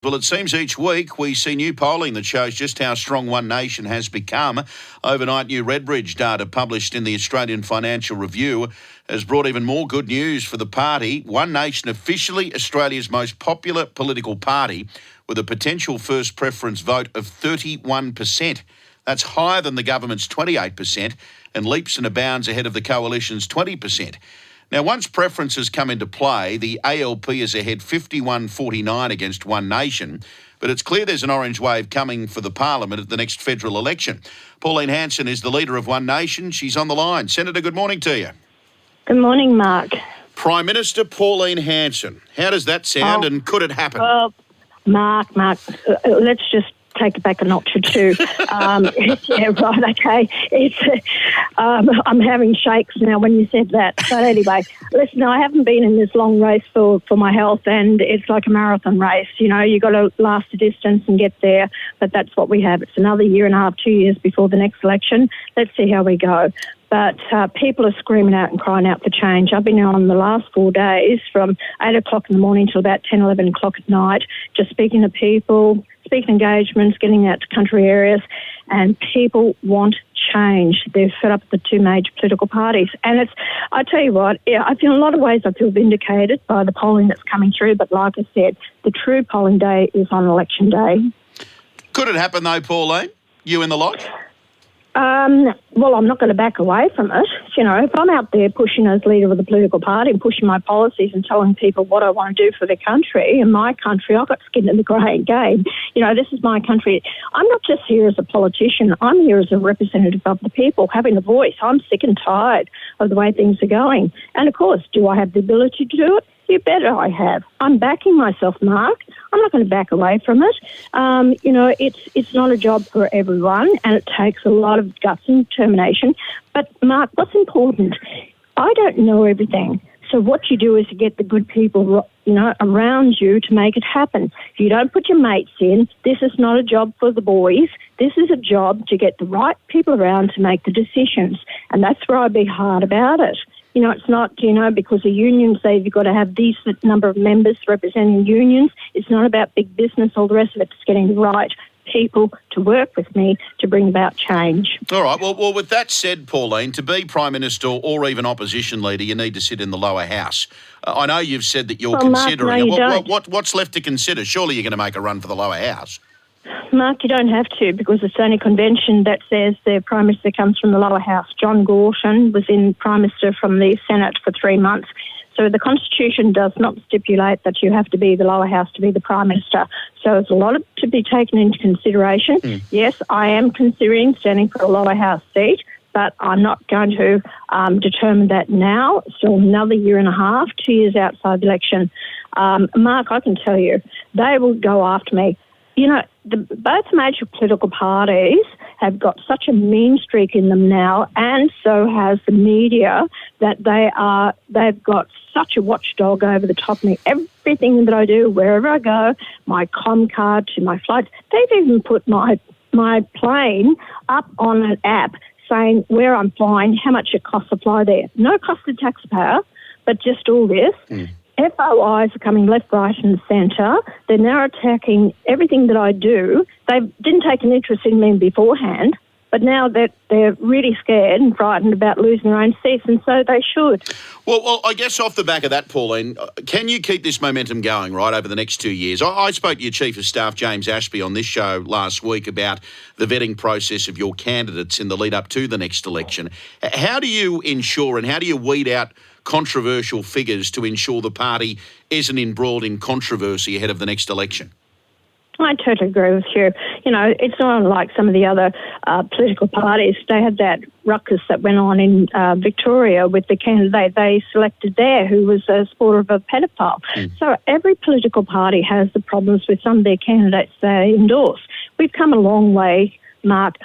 Well, it seems each week we see new polling that shows just how strong One Nation has become. Overnight, new Redbridge data published in the Australian Financial Review has brought even more good news for the party. One Nation officially Australia's most popular political party with a potential first preference vote of 31%. That's higher than the government's 28% and leaps and bounds ahead of the coalition's 20%. Now, once preferences come into play, the ALP is ahead 51-49 against One Nation, but it's clear there's an orange wave coming for the parliament at the next federal election. Pauline Hanson is the leader of One Nation. She's on the line. Senator, good morning to you. Good morning, Mark. Prime Minister Pauline Hanson. How does that sound and could it happen? Well, Mark, let's just take it back a notch or two. Yeah, right, okay. I'm having shakes now when you said that. But anyway, listen, I haven't been in this long race for my health, and it's like a marathon race. You know, you've got to last a distance and get there, but that's what we have. It's another year and a half, 2 years before the next election. Let's see how we go. But people are screaming out and crying out for change. I've been on the last 4 days from 8 o'clock in the morning till about 10, 11 o'clock at night, just speaking to people, speaking engagements, getting out to country areas, and people want change. They're fed up with the two major political parties. And I tell you what, I feel in a lot of ways I feel vindicated by the polling that's coming through, but like I said, the true polling day is on election day. Could it happen though, Pauline? You in the lot? Well, I'm not going to back away from it. You know, if I'm out there pushing as leader of the political party and pushing my policies and telling people what I want to do for the country and my country, I've got skin in the game. You know, this is my country. I'm not just here as a politician. I'm here as a representative of the people, having a voice. I'm sick and tired of the way things are going. And, of course, do I have the ability to do it? You bet I have. I'm backing myself, Mark. I'm not going to back away from it. You know, it's not a job for everyone, and it takes a lot of guts and determination. But, Mark, what's important? I don't know everything. So what you do is you get the good people, you know, around you to make it happen. If you don't put your mates in, this is not a job for the boys. This is a job to get the right people around to make the decisions. And that's where I'd be hard about it. You know, it's not, you know, because the unions say you've got to have these number of members representing unions. It's not about big business, all the rest of it. It's getting the right people to work with me to bring about change. All right. Well, with that said, Pauline, to be Prime Minister or even opposition leader, you need to sit in the lower house. I know you've said that you're considering Mark, no, it. What's left to consider? Surely you're going to make a run for the lower house. Mark, you don't have to, because it's only convention that says the Prime Minister comes from the lower house. John Gorton was in Prime Minister from the Senate for 3 months. So the Constitution does not stipulate that you have to be the lower house to be the Prime Minister. So there's a lot to be taken into consideration. Yes, I am considering standing for a lower house seat, but I'm not going to determine that now. Still another year and a half, 2 years outside the election. Mark, I can tell you, they will go after me. You know, both major political parties have got such a mean streak in them now, and so has the media, that they've got such a watchdog over the top of me. Everything that I do, wherever I go, my comm card to my flights, they've even put my plane up on an app saying where I'm flying, how much it costs to fly there. No cost to the taxpayer, but just all this. FOIs are coming left, right and centre. They're now attacking everything that I do. They didn't take an interest in me beforehand, but now they're really scared and frightened about losing their own seats, and so they should. Well, I guess off the back of that, Pauline, can you keep this momentum going, right, over the next 2 years? I spoke to your Chief of Staff, James Ashby, on this show last week about the vetting process of your candidates in the lead up to the next election. How do you ensure and how do you weed out controversial figures to ensure the party isn't embroiled in controversy ahead of the next election? I totally agree with you. You know, it's not like some of the other political parties. They had that ruckus that went on in Victoria with the candidate they selected there who was a supporter of a pedophile. So every political party has the problems with some of their candidates they endorse. We've come a long way, Mark.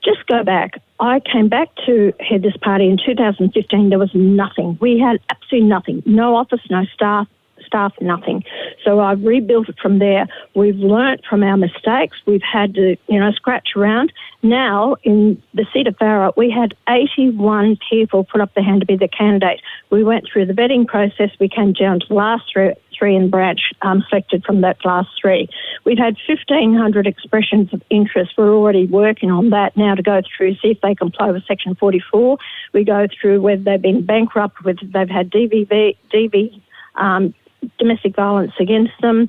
Just go back. I came back to head this party in 2015. There was nothing. We had absolutely nothing. No office, no staff, staff, nothing. So I've rebuilt it from there. We've learnt from our mistakes. We've had to, scratch around. Now, in the seat of Farrer, we had 81 people put up their hand to be the candidate. We went through the vetting process. We came down to the last three in branch, selected from that last three. We've had 1,500 expressions of interest. We're already working on that now to go through, see if they comply with Section 44. We go through whether they've been bankrupt, whether they've had domestic violence against them.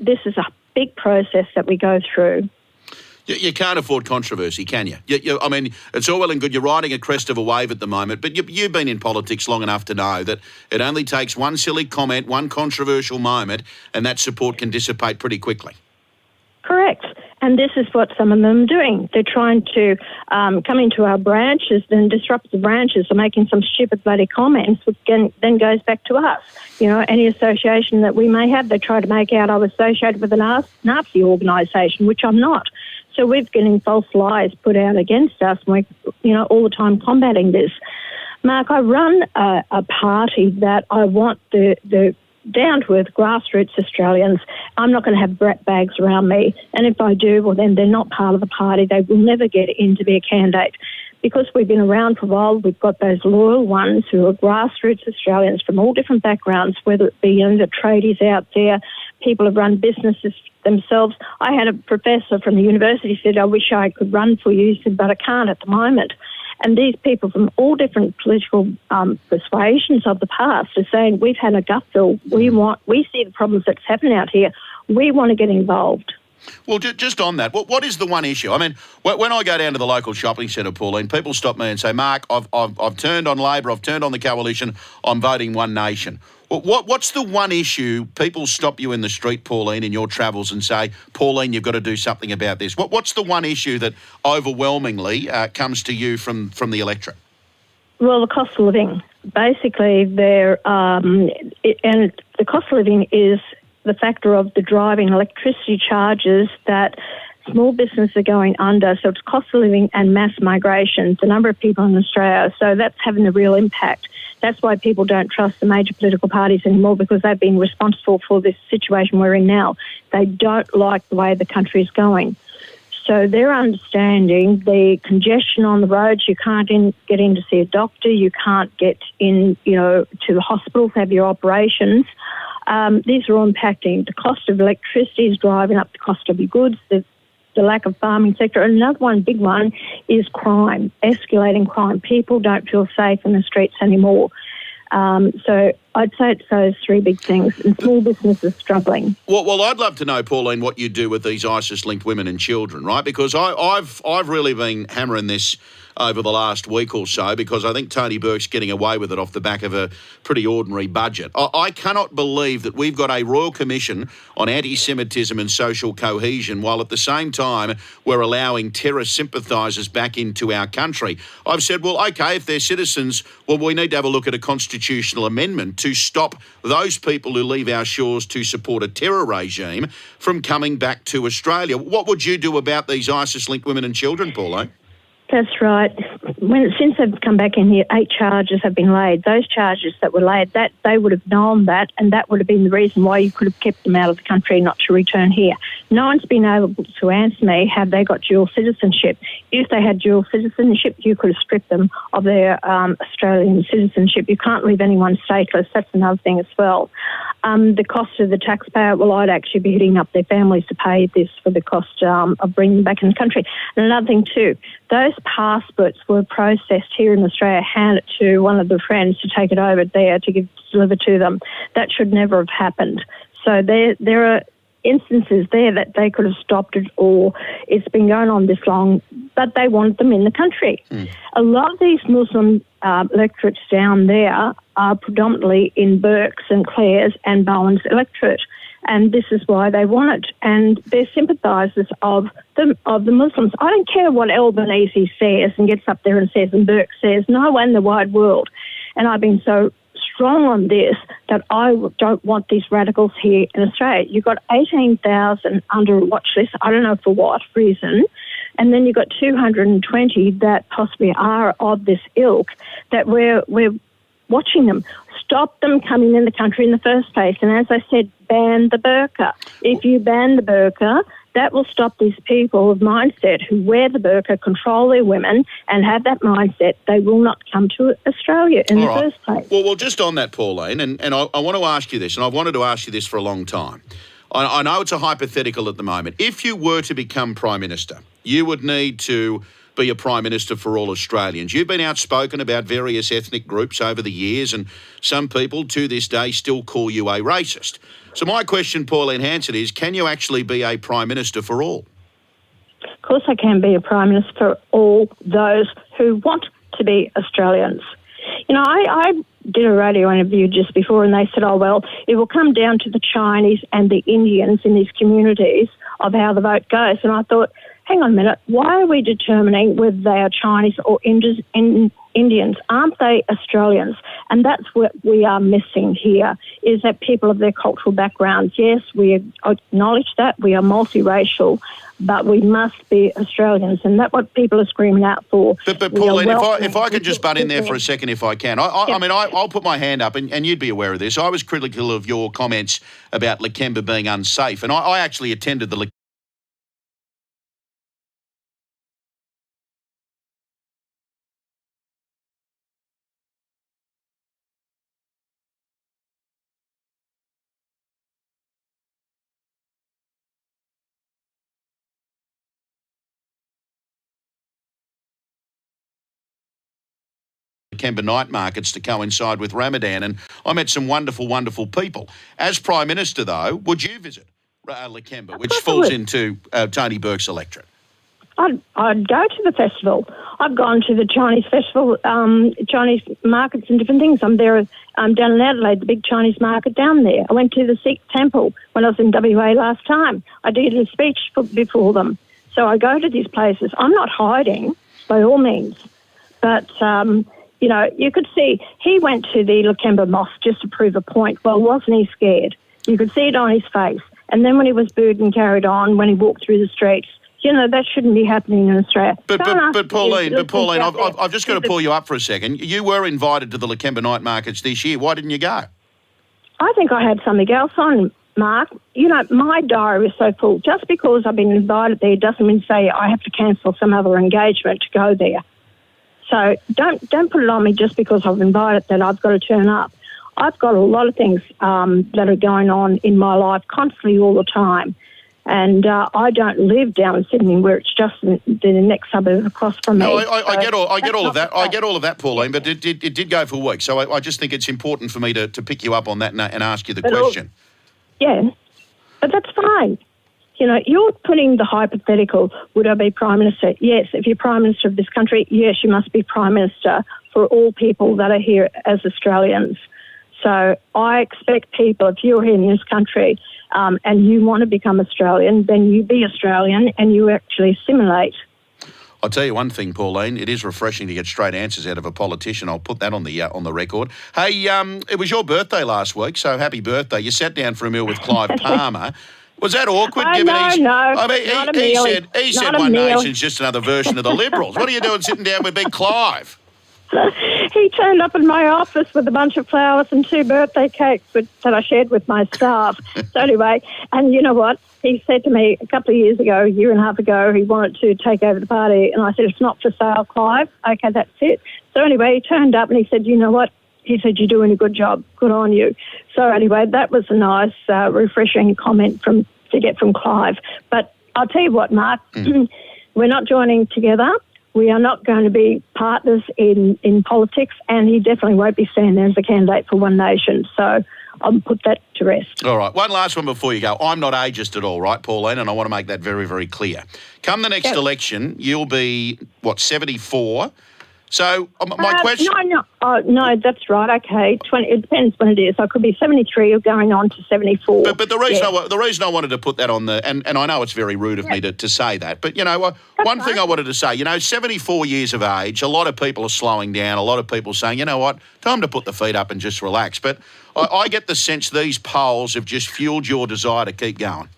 This is a big process that we go through. You can't afford controversy, can you? I mean, it's all well and good. You're riding a crest of a wave at the moment, but you've been in politics long enough to know that it only takes one silly comment, one controversial moment, and that support can dissipate pretty quickly. Correct. And this is what some of them are doing. They're trying to come into our branches and disrupt the branches or making some stupid bloody comments, which then goes back to us. Any association that we may have, they try to make out I'm associated with a Nazi organisation, which I'm not. So we're getting false lies put out against us, and we're, all the time combating this. Mark, I run a party that I want the down-to-earth grassroots Australians. I'm not going to have brat bags around me, and if I do, well, then they're not part of the party. They will never get in to be a candidate. Because we've been around for a while, we've got those loyal ones who are grassroots Australians from all different backgrounds, whether it be the tradies out there, people who've run businesses themselves. I had a professor from the university said, I wish I could run for you. He said, but I can't at the moment. And these people from all different political persuasions of the past are saying, we've had a gut feel. We see the problems that's happening out here. We want to get involved. Well, just on that, what is the one issue? I mean, when I go down to the local shopping centre, Pauline, people stop me and say, Mark, I've turned on Labor, I've turned on the Coalition, I'm voting One Nation. What's the one issue people stop you in the street, Pauline, in your travels and say, Pauline, you've got to do something about this? What's the one issue that overwhelmingly comes to you from the electorate? Well, the cost of living. Basically, and the cost of living is the factor of the driving electricity charges that small businesses are going under. So it's cost of living and mass migration, the number of people in Australia. So that's having a real impact. That's why people don't trust the major political parties anymore, because they've been responsible for this situation we're in now. They don't like the way the country is going. So they're understanding the congestion on the roads. You can't get in to see a doctor. You can't get in, to the hospital to have your operations. These are all impacting. The cost of electricity is driving up the cost of your goods, the lack of farming sector. And another one, big one, is crime, escalating crime. People don't feel safe in the streets anymore. So I'd say it's those three big things, and small businesses struggling. Well, I'd love to know, Pauline, what you do with these ISIS-linked women and children, right? Because I've really been hammering this over the last week or so, because I think Tony Burke's getting away with it off the back of a pretty ordinary budget. I cannot believe that we've got a Royal Commission on anti-Semitism and social cohesion, while at the same time we're allowing terror sympathisers back into our country. I've said, well, OK, if they're citizens, well, we need to have a look at a constitutional amendment to stop those people who leave our shores to support a terror regime from coming back to Australia. What would you do about these ISIS-linked women and children, Pauline? That's right. Since they've come back in here, 8 charges have been laid. Those charges that were laid, that they would have known that, and that would have been the reason why you could have kept them out of the country, not to return here. No one's been able to answer me, have they got dual citizenship? If they had dual citizenship, you could have stripped them of their Australian citizenship. You can't leave anyone stateless. That's another thing as well. The cost of the taxpayer, well, I'd actually be hitting up their families to pay this for the cost of bringing them back in the country. And another thing too, those passports were processed here in Australia, handed to one of the friends to take it over there to deliver to them. That should never have happened. So there are instances there that they could have stopped it, or it's been going on this long, but they wanted them in the country. A lot of these Muslim electorates down there are predominantly in Burke's and Clare's and Bowen's electorate, and this is why they want it. And they're sympathisers of the Muslims. I don't care what Albanese says and gets up there and says, and Burke says, no one in the wide world. And I've been so strong on this that I don't want these radicals here in Australia. You've got 18,000 under a watch list, I don't know for what reason, and then you've got 220 that possibly are of this ilk that we're watching them. Stop them coming in the country in the first place. And as I said, ban the burqa. If you ban the burqa, that will stop these people of mindset who wear the burqa, control their women, and have that mindset. They will not come to Australia in the first place. Well, just on that, Pauline, and I want to ask you this, and I've wanted to ask you this for a long time. I know it's a hypothetical at the moment. If you were to become Prime Minister, you would need to be a Prime Minister for all Australians. You've been outspoken about various ethnic groups over the years, and some people to this day still call you a racist. So my question, Pauline Hanson, is can you actually be a Prime Minister for all? Of course I can be a Prime Minister for all those who want to be Australians. You know, I did a radio interview just before and they said, oh, well, it will come down to the Chinese and the Indians in these communities of how the vote goes. And I thought, hang on a minute, why are we determining whether they are Chinese or Indians? Aren't they Australians? And that's what we are missing here, is that people of their cultural backgrounds, yes, we acknowledge that, we are multiracial, but we must be Australians, and that's what people are screaming out for. But Pauline, if I could just butt in there for a second, if I can. I mean, I'll put my hand up, and you'd be aware of this. I was critical of your comments about Lakemba being unsafe, and I actually attended the Lakemba night markets to coincide with Ramadan, and I met some wonderful, wonderful people. As Prime Minister, though, would you visit Lakemba, which falls into Tony Burke's electorate? I'd go to the festival. I've gone to the Chinese festival, Chinese markets and different things. I'm there down in Adelaide, the big Chinese market down there. I went to the Sikh temple when I was in WA last time. I did a speech before them. So I go to these places. I'm not hiding, by all means. But, you know, you could see he went to the Lakemba Mosque just to prove a point. Well, wasn't he scared? You could see it on his face. And then when he was booed and carried on, when he walked through the streets, you know, that shouldn't be happening in Australia. But Pauline, I've just got to pull you up for a second. You were invited to the Lakemba night markets this year. Why didn't you go? I think I had something else on, Mark. You know, my diary is so full. Just because I've been invited there doesn't mean to say I have to cancel some other engagement to go there. So don't put it on me just because I've invited that I've got to turn up. I've got a lot of things that are going on in my life constantly all the time. And I don't live down in Sydney where it's just the next suburb across from me. No, I get all of that. I get all of that, Pauline, but it did go for weeks. So I just think it's important for me to pick you up on that and ask you the question. Yeah, but that's fine. You know, you're putting the hypothetical, would I be Prime Minister? Yes, if you're Prime Minister of this country, yes, you must be Prime Minister for all people that are here as Australians. So I expect people, if you're here in this country and you want to become Australian, then you be Australian and you actually assimilate. I'll tell you one thing, Pauline. It is refreshing to get straight answers out of a politician. I'll put that on the record. Hey, it was your birthday last week, so happy birthday. You sat down for a meal with Clive Palmer. Was that awkward? No. I mean, he said One Nation's just another version of the Liberals. What are you doing sitting down with Big Clive? He turned up in my office with a bunch of flowers and 2 birthday cakes that I shared with my staff. So anyway, and you know what? He said to me a couple of years ago, a year and a half ago, he wanted to take over the party. And I said, it's not for sale, Clive. Okay, that's it. So anyway, he turned up and he said, you know what? He said, you're doing a good job. Good on you. So anyway, that was a nice, refreshing comment to get from Clive. But I'll tell you what, Mark, we're not joining together. We are not going to be partners in politics, and he definitely won't be standing there as a candidate for One Nation. So I'll put that to rest. All right. One last one before you go. I'm not ageist at all, right, Pauline? And I want to make that very, very clear. Come the next election, you'll be, 74? So my question... No, that's right. Okay, 20. It depends when it is. I could be 73 or going on to 74. But the reason I wanted to put that on and I know it's very rude of me to say that, but, you know, one thing I wanted to say, 74 years of age, a lot of people are slowing down, a lot of people saying, you know what, time to put the feet up and just relax. But I get the sense these polls have just fueled your desire to keep going.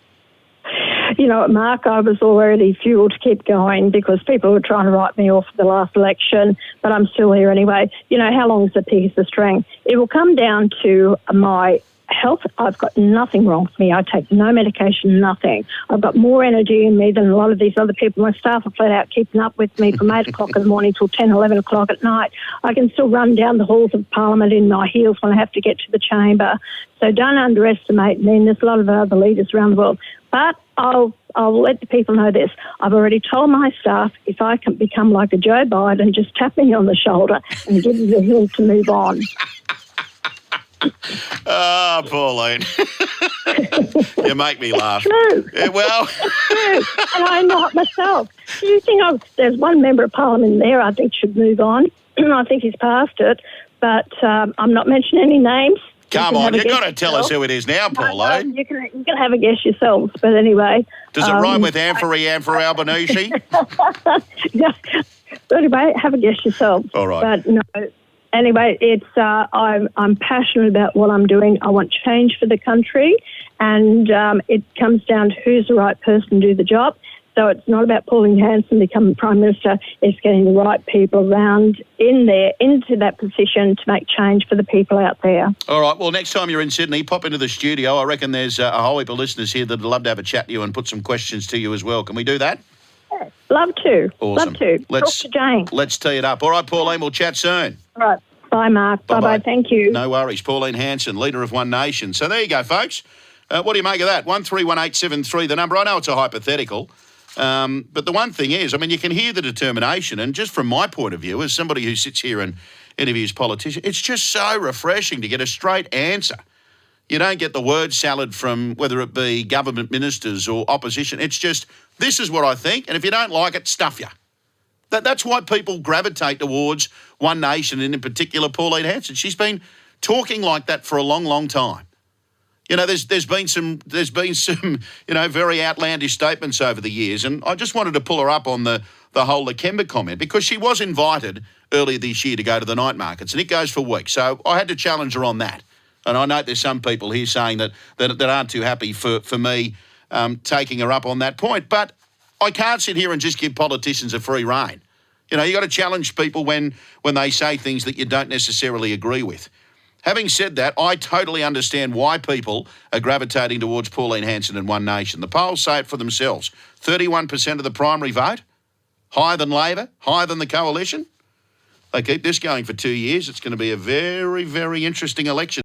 You know, Mark, I was already fueled to keep going because people were trying to write me off for the last election, but I'm still here anyway. You know, how long is a piece of string? It will come down to my health. I've got nothing wrong with me. I take no medication, nothing. I've got more energy in me than a lot of these other people. My staff are flat out keeping up with me from 8 o'clock in the morning till 10, 11 o'clock at night. I can still run down the halls of Parliament in my heels when I have to get to the chamber. So don't underestimate me. There's a lot of other leaders around the world. But I'll let the people know this. I've already told my staff if I can become like a Joe Biden, just tap me on the shoulder and give me the hill to move on. Oh, Pauline. You make me laugh. True. Yeah, well. True. And I'm not myself. Do you think there's one member of Parliament there I think should move on? I think he's past it, but I'm not mentioning any names. Come on, you've got to tell us who it is now, Pauline. No, you can have a guess yourselves, but anyway. Does it rhyme with Amphoe Albanese? Yeah. But anyway, have a guess yourselves. All right. But no. Anyway, it's I'm passionate about what I'm doing. I want change for the country, and it comes down to who's the right person to do the job. So it's not about Pauline Hanson becoming Prime Minister. It's getting the right people around into that position to make change for the people out there. All right. Well, next time you're in Sydney, pop into the studio. I reckon there's a whole heap of listeners here that'd love to have a chat to you and put some questions to you as well. Can we do that? Yeah, love to. Awesome. Love to. Talk to Jane. Let's tee it up. All right, Pauline, we'll chat soon. All right. Bye, Mark. Bye-bye. Thank you. No worries. Pauline Hanson, leader of One Nation. So there you go, folks. What do you make of that? 131873, the number. I know it's a hypothetical. But the one thing is, I mean, you can hear the determination. And just from my point of view, as somebody who sits here and interviews politicians, it's just so refreshing to get a straight answer. You don't get the word salad from whether it be government ministers or opposition. It's just, this is what I think. And if you don't like it, stuff you. That's why people gravitate towards One Nation, and in particular Pauline Hanson. She's been talking like that for a long, long time. You know, there's been some very outlandish statements over the years, and I just wanted to pull her up on the whole Lakemba comment because she was invited earlier this year to go to the night markets, and it goes for weeks. So I had to challenge her on that. And I know there's some people here saying that aren't too happy for me taking her up on that point, but I can't sit here and just give politicians a free rein. You know, you got to challenge people when they say things that you don't necessarily agree with. Having said that, I totally understand why people are gravitating towards Pauline Hanson and One Nation. The polls say it for themselves. 31% of the primary vote, higher than Labor, higher than the Coalition. They keep this going for 2 years. It's going to be a very, very interesting election.